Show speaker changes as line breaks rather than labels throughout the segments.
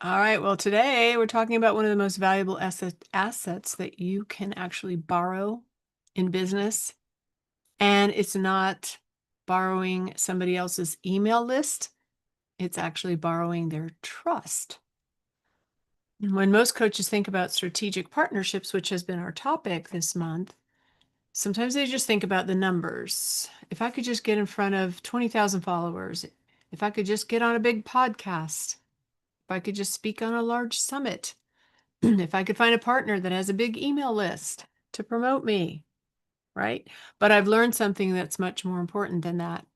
All right. Well, today we're talking about one of the most valuable assets that you can actually borrow in business. And it's not borrowing somebody else's email list, it's actually borrowing their trust. And when most coaches think about strategic partnerships, which has been our topic this month, sometimes they just think about the numbers. If I could just get in front of 20,000 followers, if I could just get on a big podcast, if I could just speak on a large summit, if I could find a partner that has a big email list to promote me, right? But I've learned something that's much more important than that.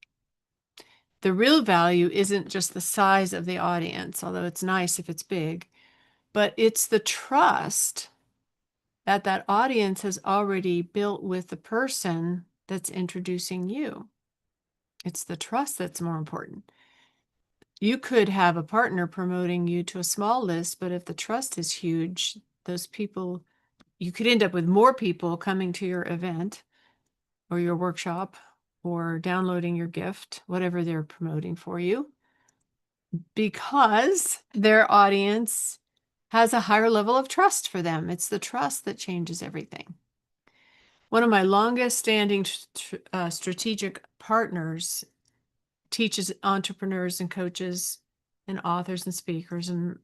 The real value isn't just the size of the audience, although it's nice if it's big, but it's the trust that that audience has already built with the person that's introducing you. It's the trust that's more important. You could have a partner promoting you to a small list, but if the trust is huge, those people, you could end up with more people coming to your event or your workshop or downloading your gift, whatever they're promoting for you, because their audience has a higher level of trust for them. It's the trust that changes everything. One of my longest standing strategic partners teaches entrepreneurs and coaches and authors and speakers and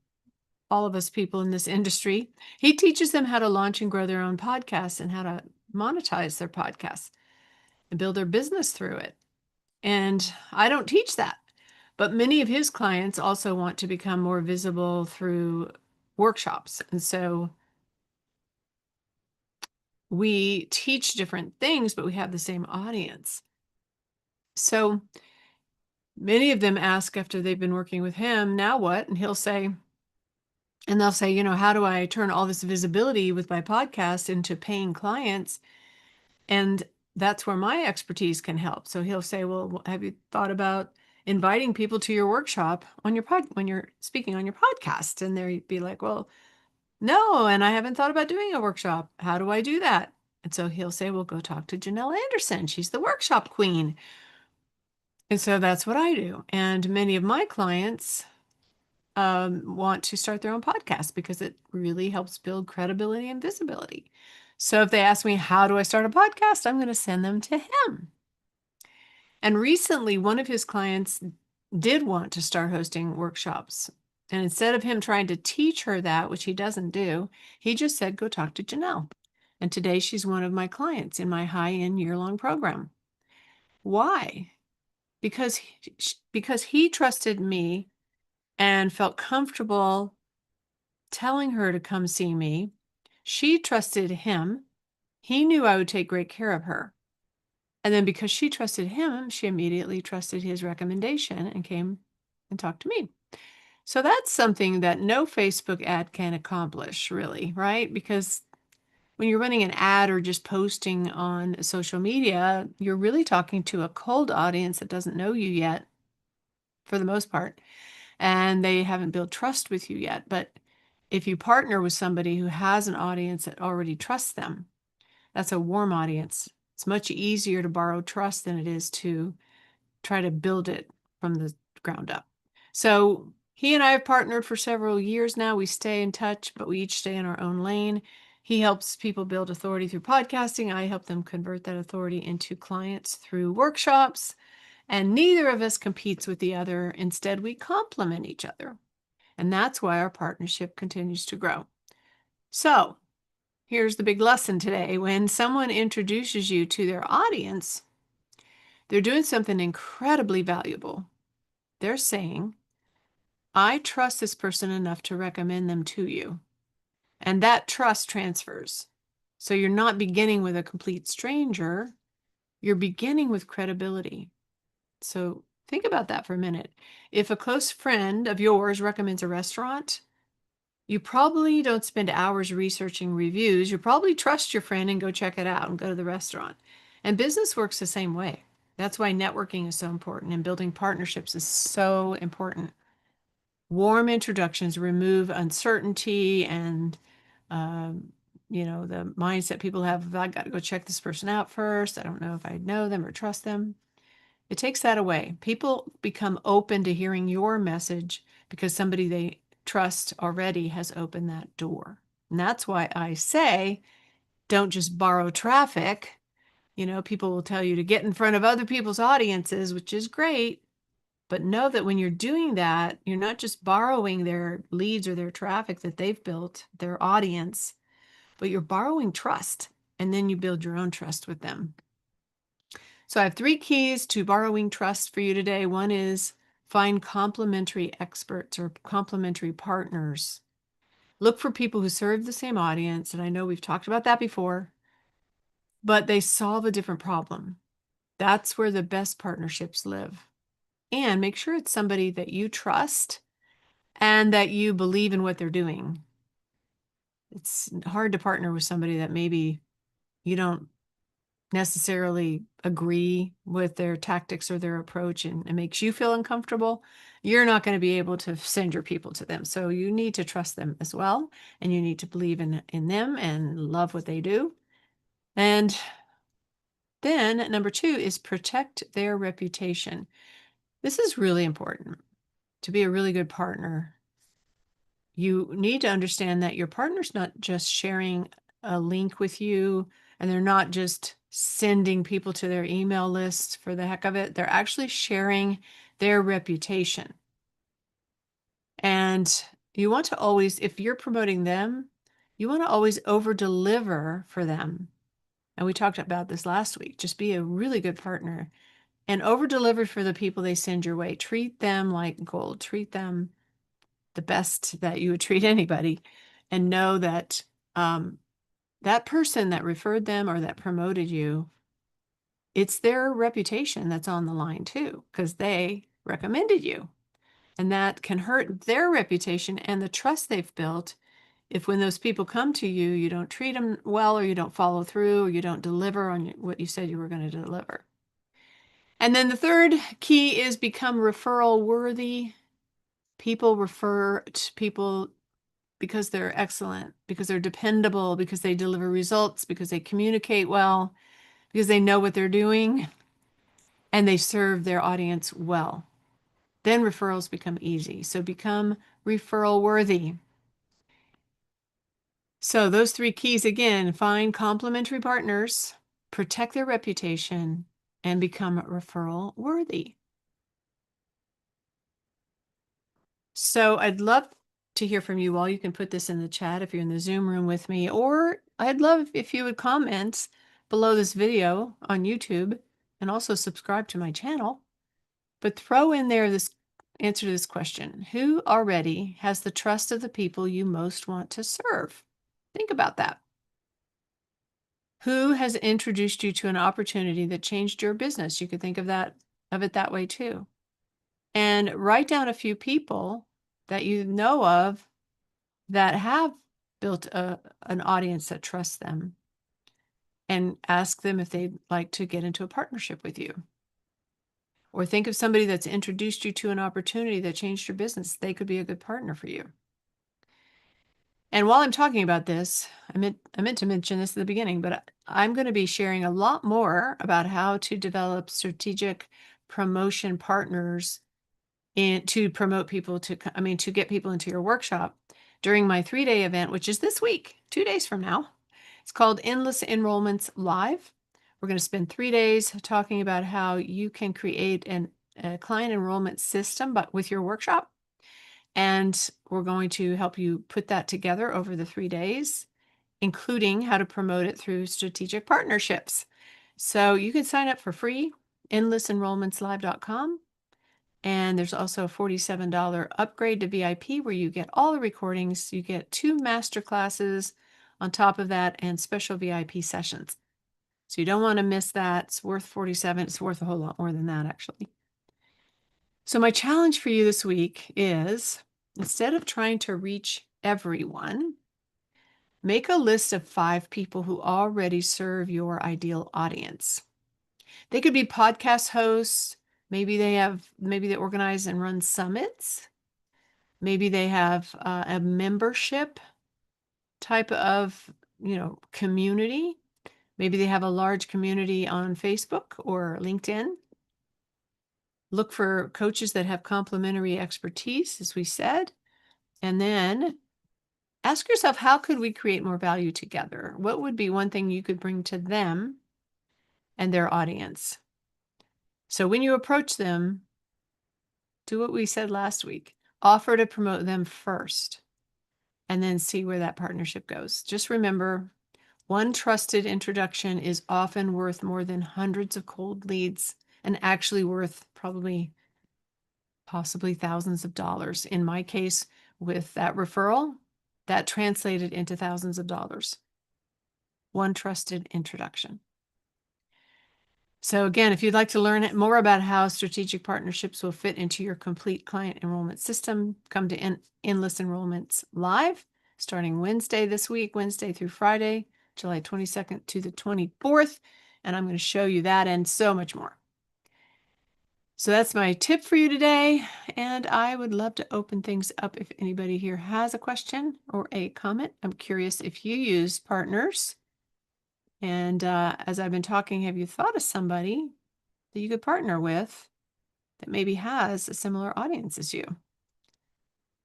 all of us people in this industry. He teaches them how to launch and grow their own podcasts and how to monetize their podcasts and build their business through it. And I don't teach that, but many of his clients also want to become more visible through workshops. And so we teach different things, but we have the same audience. So many of them ask after they've been working with him, now what? And they'll say, how do I turn all this visibility with my podcast into paying clients? And that's where my expertise can help. So he'll say, well, have you thought about inviting people to your workshop on your when you're speaking on your podcast? And they'd be like, well, no, and I haven't thought about doing a workshop. How do I do that? And so he'll say, well, go talk to Janelle Anderson. She's the workshop queen. And so that's what I do. And many of my clients want to start their own podcast because it really helps build credibility and visibility. So if they ask me, how do I start a podcast? I'm going to send them to him. And recently, one of his clients did want to start hosting workshops. And instead of him trying to teach her that, which he doesn't do, he just said, go talk to Janelle. And today she's one of my clients in my high-end year-long program. Why? Because he trusted me and felt comfortable telling her to come see me. She trusted him. He knew I would take great care of her. And then because she trusted him, she immediately trusted his recommendation and came and talked to me. So that's something that no Facebook ad can accomplish, really, right? Because when you're running an ad or just posting on social media, you're really talking to a cold audience that doesn't know you yet, for the most part, and they haven't built trust with you yet. But if you partner with somebody who has an audience that already trusts them, that's a warm audience. It's much easier to borrow trust than it is to try to build it from the ground up. So he and I have partnered for several years now. We stay in touch, but we each stay in our own lane. He helps people build authority through podcasting. I help them convert that authority into clients through workshops. And neither of us competes with the other. Instead, we complement each other. And that's why our partnership continues to grow. So here's the big lesson today. When someone introduces you to their audience, they're doing something incredibly valuable. They're saying, I trust this person enough to recommend them to you. And that trust transfers. So you're not beginning with a complete stranger. You're beginning with credibility. So think about that for a minute. If a close friend of yours recommends a restaurant, you probably don't spend hours researching reviews. You probably trust your friend and go check it out and go to the restaurant. And business works the same way. That's why networking is so important and building partnerships is so important. Warm introductions remove uncertainty and, the mindset people have, I got to go check this person out first. I don't know if I know them or trust them. It takes that away. People become open to hearing your message because somebody they trust already has opened that door. And that's why I say, don't just borrow traffic. People will tell you to get in front of other people's audiences, which is great. But know that when you're doing that, you're not just borrowing their leads or their traffic that they've built, their audience, but you're borrowing trust. And then you build your own trust with them. So I have 3 keys to borrowing trust for you today. One is find complementary experts or complementary partners. Look for people who serve the same audience. And I know we've talked about that before, but they solve a different problem. That's where the best partnerships live. And make sure it's somebody that you trust and that you believe in what they're doing. It's hard to partner with somebody that maybe you don't necessarily agree with their tactics or their approach, and it makes you feel uncomfortable. You're not going to be able to send your people to them. So you need to trust them as well. And you need to believe in them and love what they do. And then number 2 is protect their reputation. This is really important to be a really good partner. You need to understand that your partner's not just sharing a link with you, and they're not just sending people to their email list for the heck of it. They're actually sharing their reputation. And you want to always, if you're promoting them, you want to always over deliver for them. And we talked about this last week. Just be a really good partner and over deliver for the people they send your way. Treat them like gold. Treat them the best that you would treat anybody, and know that that person that referred them or that promoted you, it's their reputation that's on the line too, because they recommended you. And that can hurt their reputation and the trust they've built if when those people come to you, you don't treat them well, or you don't follow through, or you don't deliver on what you said you were going to deliver. And then the third key is become referral worthy. People refer to people because they're excellent, because they're dependable, because they deliver results, because they communicate well, because they know what they're doing, and they serve their audience well. Then referrals become easy. So become referral worthy. So those 3 keys again: find complementary partners, protect their reputation, and become referral worthy. So I'd love to hear from you all. You can put this in the chat if you're in the Zoom room with me, or I'd love if you would comment below this video on YouTube and also subscribe to my channel. But throw in there this answer to this question: who already has the trust of the people you most want to serve? Think about that. Who has introduced you to an opportunity that changed your business? You could think of it that way too. And write down a few people that you know of that have built an audience that trusts them, and ask them if they'd like to get into a partnership with you. Or think of somebody that's introduced you to an opportunity that changed your business. They could be a good partner for you. And while I'm talking about this, I meant to mention this at the beginning, but I'm going to be sharing a lot more about how to develop strategic promotion partners to promote people to get people into your workshop during my 3-day event, which is this week, 2 days from now. It's called Endless Enrollments Live. We're going to spend 3 days talking about how you can create a client enrollment system, but with your workshop. And we're going to help you put that together over the 3 days, including how to promote it through strategic partnerships. So you can sign up for free, endlessenrollmentslive.com. And there's also a $47 upgrade to VIP where you get all the recordings. You get 2 master classes on top of that and special VIP sessions. So you don't want to miss that. It's worth $47. It's worth a whole lot more than that, actually. So my challenge for you this week is, instead of trying to reach everyone, make a list of 5 people who already serve your ideal audience. They could be podcast hosts. Maybe they organize and run summits. Maybe they have a membership type of, community. Maybe they have a large community on Facebook or LinkedIn. Look for coaches that have complementary expertise, as we said, And then ask yourself, how could we create more value together? What would be one thing you could bring to them and their audience? So when you approach them, do what we said last week. Offer to promote them first and then see where that partnership goes. Just remember, one trusted introduction is often worth more than hundreds of cold leads, and actually worth probably possibly thousands of dollars. In my case, with that referral, that translated into thousands of dollars. One trusted introduction. So again, if you'd like to learn more about how strategic partnerships will fit into your complete client enrollment system, come to Endless Enrollments Live starting Wednesday this week, Wednesday through Friday, July 22nd to the 24th. And I'm going to show you that and so much more. So that's my tip for you today. And I would love to open things up if anybody here has a question or a comment. I'm curious if you use partners. And as I've been talking, have you thought of somebody that you could partner with that maybe has a similar audience as you?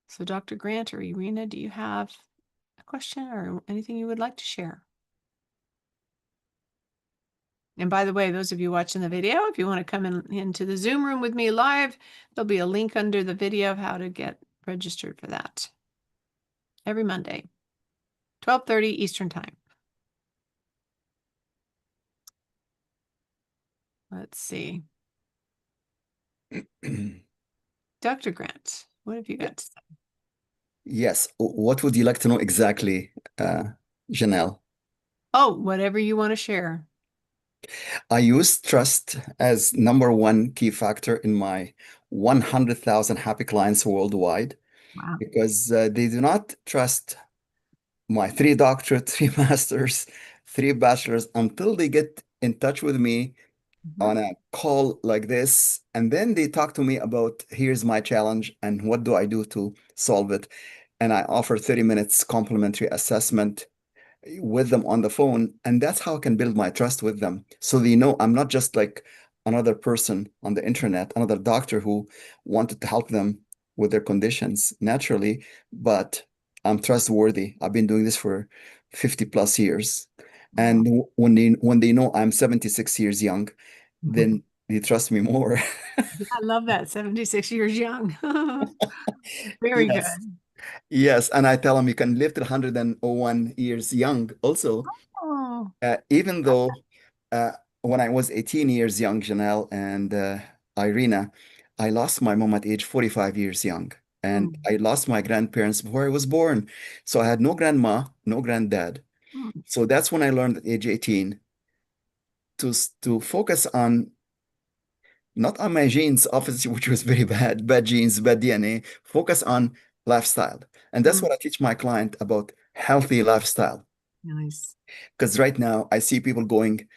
So Dr. Grant or Irina, do you have a question or anything you would like to share? And by the way, those of you watching the video, if you want to come into the Zoom room with me live, there'll be a link under the video of how to get registered for that. Every Monday, 12:30 Eastern Time. Let's see. Dr. Grant, what have you got to say?
Yes. What would you like to know exactly, Janelle?
Oh, whatever you want to share.
I use trust as number one key factor in my 100,000 happy clients worldwide
Wow.
because they do not trust my three doctorate, three masters, three bachelors until they get in touch with me
Mhm.
on a call like this. And then they talk to me about here's my challenge and what do I do to solve it. And I offer 30 minutes complimentary assessment with them on the phone. And that's how I can build my trust with them. So they know I'm not just like another person on the internet, another doctor who wanted to help them with their conditions naturally, but I'm trustworthy. I've been doing this for 50 plus years.
Wow.
And when they know I'm 76 years young, then they trust me more.
I love that. 76 years young. Very
Yes.
good.
Yes. And I tell them you can live till 101 years young also.
Oh.
Even though uh, when I was 18 years young, Janelle and Irina, I lost my mom at age 45 years young. And
Mm,
I lost my grandparents before I was born. So I had no grandma, no granddad.
mm,
So that's when I learned at age 18 to focus on not on my genes, obviously, which was very bad, bad genes, bad DNA, focus on lifestyle. And that's
mm.
what I teach my client about healthy lifestyle.
Nice.
Because right now I see people going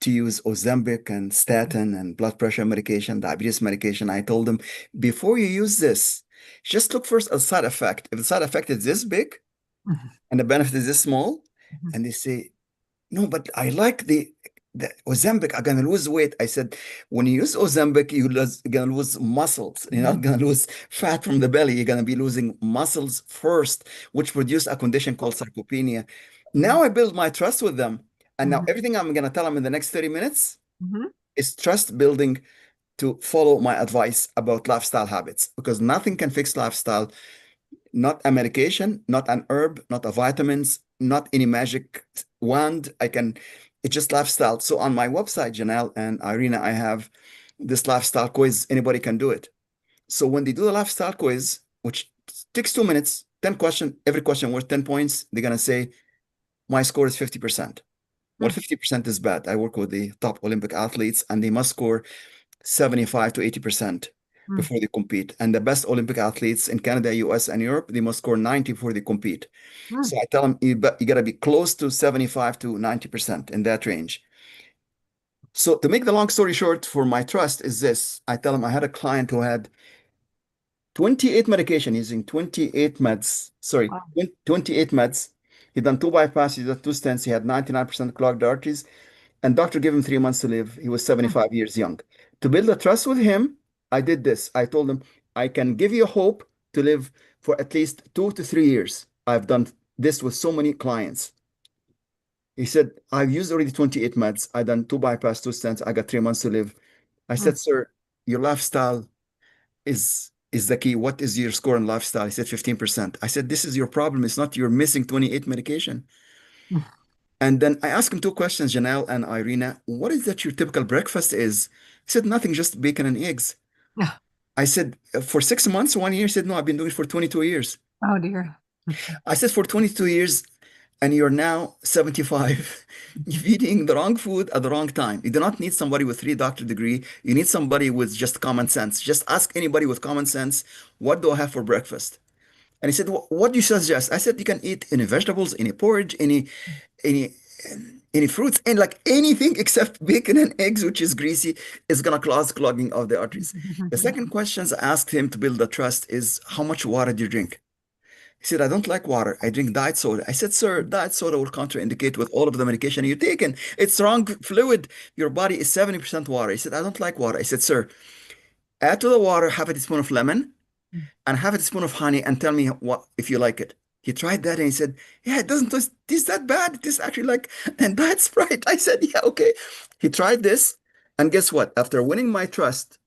to use Ozempic and statin and blood pressure medication, diabetes medication. I told them, before you use this, just look first at side effect. If the side effect is this big
Mhm,
and the benefit is this small,
mhm,
and they say, no, but I like the Ozempic, I'm gonna lose weight. I said, when you use Ozempic, you're gonna lose muscles. You're not
mhm,
gonna lose fat from the belly. You're gonna be losing muscles first, which produce a condition called sarcopenia.
mhm,
Now I build my trust with them. And now
mhm,
everything I'm gonna tell them in the next 30 minutes
mhm,
is trust building to follow my advice about lifestyle habits because nothing can fix lifestyle, not a medication, not an herb, not a vitamins, not any magic wand. It's just lifestyle. So on my website, Janelle and Irina, I have this lifestyle quiz. Anybody can do it. So when they do the lifestyle quiz, which takes 2 minutes, 10 questions, every question worth 10 points, they're gonna say, my score is 50%. Well,
mhm,
50% is bad. I work with the top Olympic athletes and they must score 75 to 80%
mhm,
before they compete. And the best Olympic athletes in Canada, US, and Europe, they must score 90 before they compete.
mhm,
So I tell them you got to be close to 75 to 90% in that range. So to make the long story short, for my trust is this. I tell them I had a client who had 28 medication using 28 meds. Sorry,
wow,
28 meds. He done two bypass, he done two stents. He had 99% clogged arteries. And doctor gave him 3 months to live. He was
mhm,
75 years young. To build a trust with him, I did this. I told him, I can give you hope to live for at least 2 to 3 years. I've done this with so many clients. He said, I've used already 28 meds. I done two bypass, two stents. I got 3 months to live. I
Mm.
said, sir, your lifestyle is the key. What is your score in lifestyle? He said 15%. I said, this is your problem. It's not you're missing 28 medication. And then I asked him two questions, Janelle and Irina. What is that your typical breakfast is? He said, nothing, just bacon and eggs.
Yeah.
I said, for 6 months, 1 year? He said, no, I've been doing it for 22 years.
Oh dear.
I said, for 22 years, and you're now 75, you're eating the wrong food at the wrong time. You do not need somebody with 3 doctor degree. You need somebody with just common sense. Just ask anybody with common sense, what do I have for breakfast? And he said, what do you suggest? I said, you can eat any vegetables, any porridge, any any fruits, and like anything except bacon and eggs, which is greasy, is gonna cause clogging of the arteries. The second questions I asked him to build the trust is, how much water do you drink? He said, I don't like water. I drink diet soda. I said, sir, diet soda will contraindicate with all of the medication you're taking. It's wrong fluid. Your body is 70% water. He said, I don't like water. I said, sir, add to the water half a teaspoon of lemon and half a teaspoon of honey and tell me what if you like it. He tried that and he said, yeah, it doesn't taste that bad. It is actually like, and diet Sprite. I said, yeah, okay. He tried this. And guess what? After winning my trust,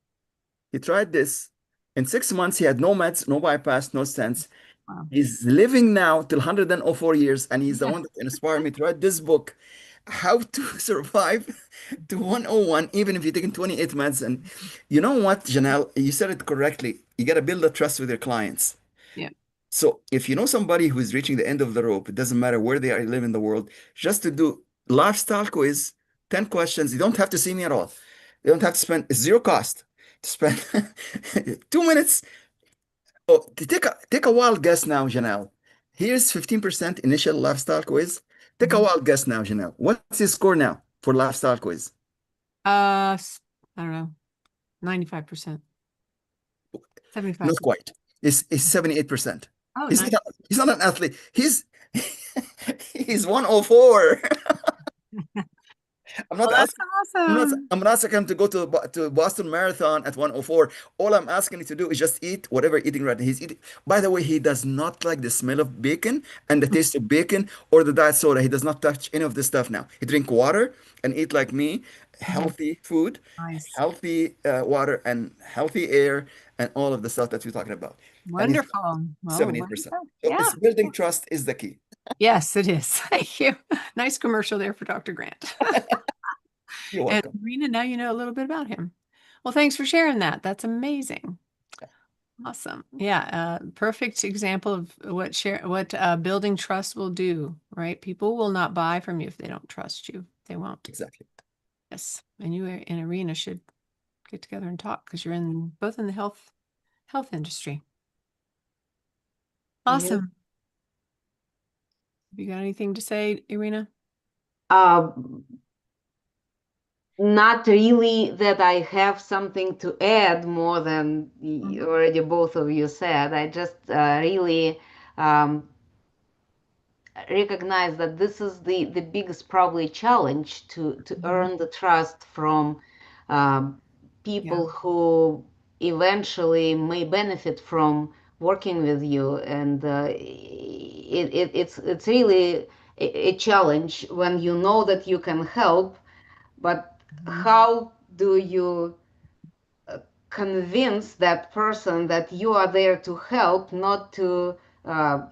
he tried this. In 6 months, he had no meds, no bypass, no stents.
Wow.
He's living now till 104 years, and he's the one that inspired me to write this book, How to Survive to 101, even if you're taking 28 meds. And you know what, Janelle, you said it correctly. You got to build a trust with your clients.
Yeah.
So if you know somebody who is reaching the end of the rope, it doesn't matter where they are live in the world, just to do lifestyle quiz, 10 questions. You don't have to see me at all. You don't have to spend, it's zero cost to spend 2 minutes. Oh, take a wild guess now, Janelle. Here's 15% initial lifestyle quiz. Take a
Mhm.
wild guess now, Janelle. What's his score now for lifestyle quiz?
I don't know, 95%,
Not
75%.
quite. It's 78%.
Oh,
He's
nice.
not, he's not an athlete. He's 104. I'm
Well,
not
that's
asking.
awesome.
I'm not asking him to go to Boston Marathon at 104. All I'm asking him to do is just eat whatever eating right now. He's eating. By the way, he does not like the smell of bacon and the taste of bacon or the diet soda. He does not touch any of this stuff now. He drink water and eat like me,
Mhm.
healthy food,
Nice.
healthy water, and healthy air, and all of the stuff that we're talking about. And he's
Wonderful. Oh,
78%.
wonderful.
So
Yeah.
it's building trust is the key.
Yes, it is. Thank you. Nice commercial there for Dr. Grant.
You're
And
welcome.
Rena, now you know a little bit about him. Well, thanks for sharing that. That's amazing. Awesome. Yeah, perfect example of what building trust will do, right? People will not buy from you if they don't trust you. They won't.
Exactly.
Yes. And you and Arena should get together and talk because you're in both in the health industry.
Yes.
Awesome. Have you got anything to say, Irina?
Uh, Not really that I have something to add more than
Mhm.
already both of you said. I just really um, recognize that this is the biggest probably challenge to
Mhm.
earn the trust from um,
Yeah.
people who eventually may benefit from working with you, and it's really a challenge when you know that you can help, but
Mhm.
how do you convince that person that you are there to help, not to uh,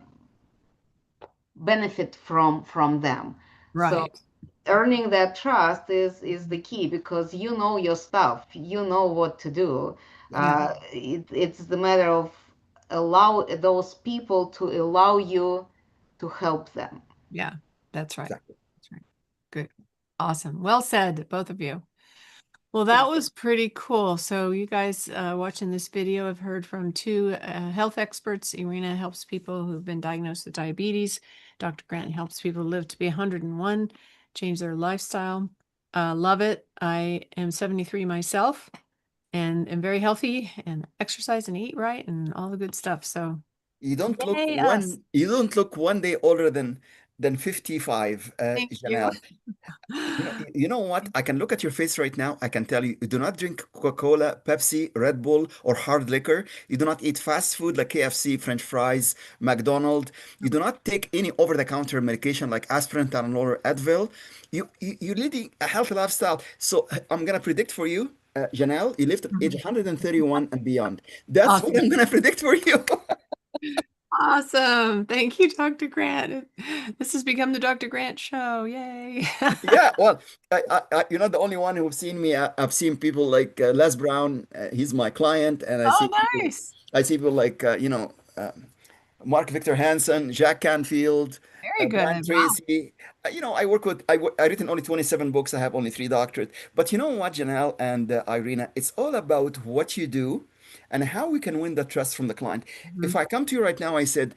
benefit from them? So
Right.
earning that trust is the key, because you know your stuff, you know what to do.
Yeah.
It's the matter of allow those people to allow you to help them.
Yeah. That's right.
Exactly.
That's right. Good. Awesome. Well said, both of you. Well, that
Thank
was pretty cool. So you guys watching this video have heard from two health experts. Irina helps people who've been diagnosed with diabetes. Dr. Grant helps people live to be 101, change their lifestyle. Love it. I am 73 myself and am very healthy and exercise and eat right and all the good stuff. So
You don't look
yay us.
one day older than than 55,
Thank you.
Janelle. You know what? I can look at your face right now. I can tell you, you do not drink Coca-Cola, Pepsi, Red Bull, or hard liquor. You do not eat fast food like KFC, French fries, McDonald's. You do not take any over-the-counter medication like aspirin, Tylenol, or Advil. You leading a healthy lifestyle. So I'm gonna predict for you, Janelle, you live to age
Mhm.
131 and beyond. That's what
Awesome.
I'm gonna predict for you.
Awesome. Thank you, Dr. Grant. This has become the Dr. Grant show. Yay.
Yeah, well, you're not the only one who've seen me. I've seen people like Les Brown. He's my client, and
Oh, nice.
I see people like Mark Victor Hansen, Jack Canfield,
Very
Brian
good. Wow.
Tracy. I work with. I written only 27 books. I have only three doctorates. But you know what, Janelle and Irina, it's all about what you do and how we can win the trust from the client. If
Mhm.
I come to you right now, I said,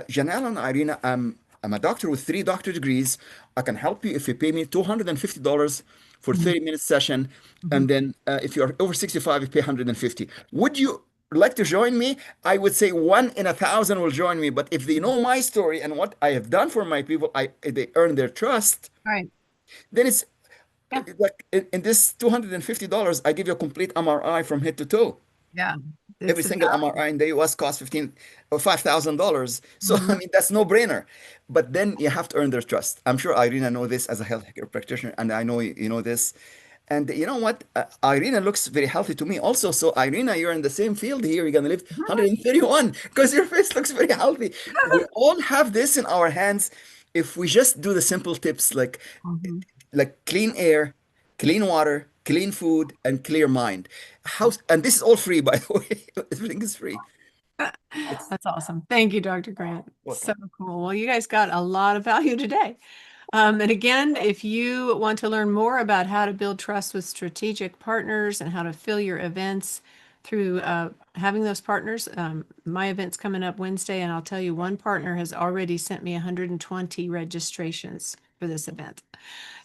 Janelle and Irina, I'm a doctor with three doctorate degrees. I can help you if you pay me $250 for
Mhm.
30-minute session.
Mhm.
And then if you're over 65, you pay 150. Would you like to join me? I would say 1 in 1,000 will join me. But if they know my story and what I have done for my people, they earn their trust.
All right.
Then it's
Yeah.
like in this $250, I give you a complete MRI from head to toe.
Yeah.
Every
It's a
single MRI in the US costs 15 or $5,000. So I
Mhm.
mean that's no brainer. But then you have to earn their trust. I'm sure Irina know this as a healthcare practitioner, and I know you know this. And you know what? Irina looks very healthy to me also. So Irina, you're in the same field here. You're gonna live 131 because your face looks very healthy. We all have this in our hands if we just do the simple tips
Mhm.
like clean air, clean water, clean food, and clear mind. And this is all free, by the way. Everything is free. It's
That's awesome. Thank you, Dr. Grant. So
welcome.
cool. Well, you guys got a lot of value today. And again, if you want to learn more about how to build trust with strategic partners and how to fill your events through having those partners, my event's coming up Wednesday, and I'll tell you, one partner has already sent me 120 registrations for this event.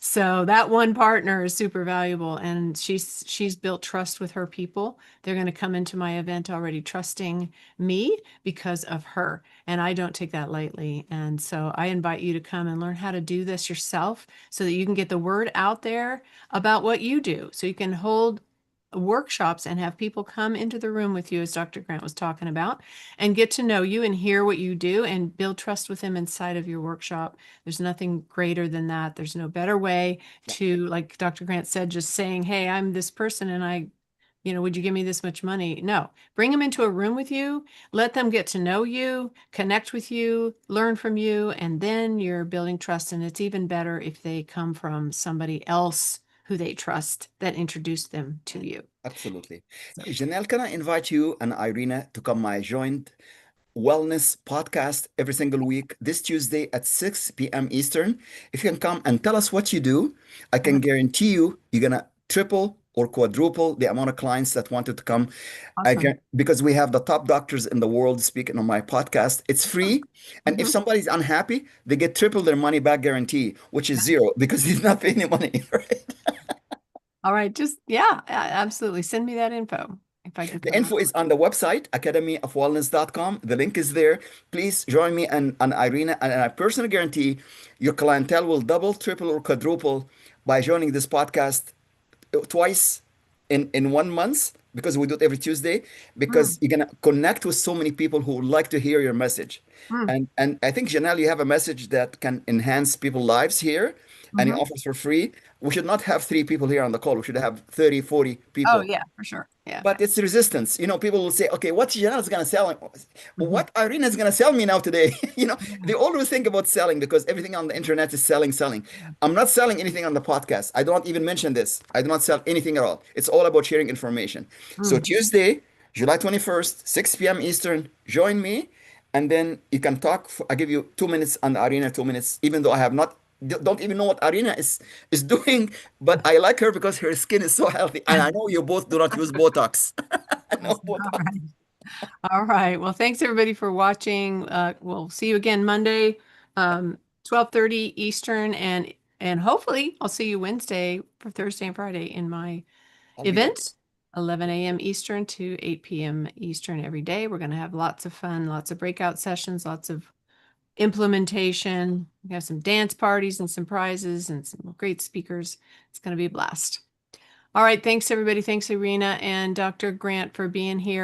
So that one partner is super valuable, and she's built trust with her people. They're going to come into my event already trusting me because of her, and I don't take that lightly. And so I invite you to come and learn how to do this yourself so that you can get the word out there about what you do. So you can hold workshops and have people come into the room with you, as Dr. Grant was talking about, and get to know you and hear what you do and build trust with them inside of your workshop. There's nothing greater than that. There's no better way
Yeah,
to, like Dr. Grant said, just saying, hey, I'm this person and would you give me this much money? No, bring them into a room with you, let them get to know you, connect with you, learn from you, and then you're building trust. And it's even better if they come from somebody else who they trust that introduced them to you.
absolutely.
So
Janelle, can I invite you and Irina to come my joint wellness podcast every single week this Tuesday at 6 p.m. Eastern? If you can come and tell us what you do, I can guarantee you you're gonna triple or quadruple the amount of clients that wanted to come. I
awesome.
can because we have the top doctors in the world speaking on my podcast. It's free, and if
Mhm.
somebody's unhappy, they get triple their money back guarantee, which is zero because he's not paying any money, right?
All right, just yeah, absolutely. Send me that info if I can
The
come.
info is on the website, academyofwellness.com. The link is there. Please join me and Irina, and I personally guarantee your clientele will double, triple, or quadruple by joining this podcast twice in 1 month because we do it every Tuesday because
Mm,
you're gonna connect with so many people who would like to hear your message.
mm,
And I think Janelle, you have a message that can enhance people's lives here and it
mhm.
offers for free. We should not have three people here on the call. We should have 30, 40
Oh
people.
yeah, for sure. Yeah.
But it's resistance. People will say, okay, what Janelle is gonna sell?
Mhm.
What Irina is gonna sell me now today? They
Yeah.
always think about selling because everything on the internet is selling, selling. I'm not selling anything on the podcast. I don't even mention this. I do not sell anything at all. It's all about sharing information. So
Mm.
Tuesday, July 21st, 6 p.m. Eastern, join me, and then you can talk. I give you 2 minutes on the Irina, 2 minutes, even though I have not don't even know what Arena is doing, but I like her because her skin is so healthy. And I know you both do not use Botox. No
Awesome. All
Botox.
right. All right. Well, thanks everybody for watching. We'll see you again Monday, 12:30 Eastern, and hopefully I'll see you Wednesday for Thursday and Friday in my
I'll be there.
event, 11 a.m. Eastern to 8 p.m. Eastern every day. We're going to have lots of fun, lots of breakout sessions, lots of implementation. We have some dance parties and some prizes and some great speakers. It's going to be a blast. All right. Thanks, everybody. Thanks, Irina and Dr. Grant, for being here.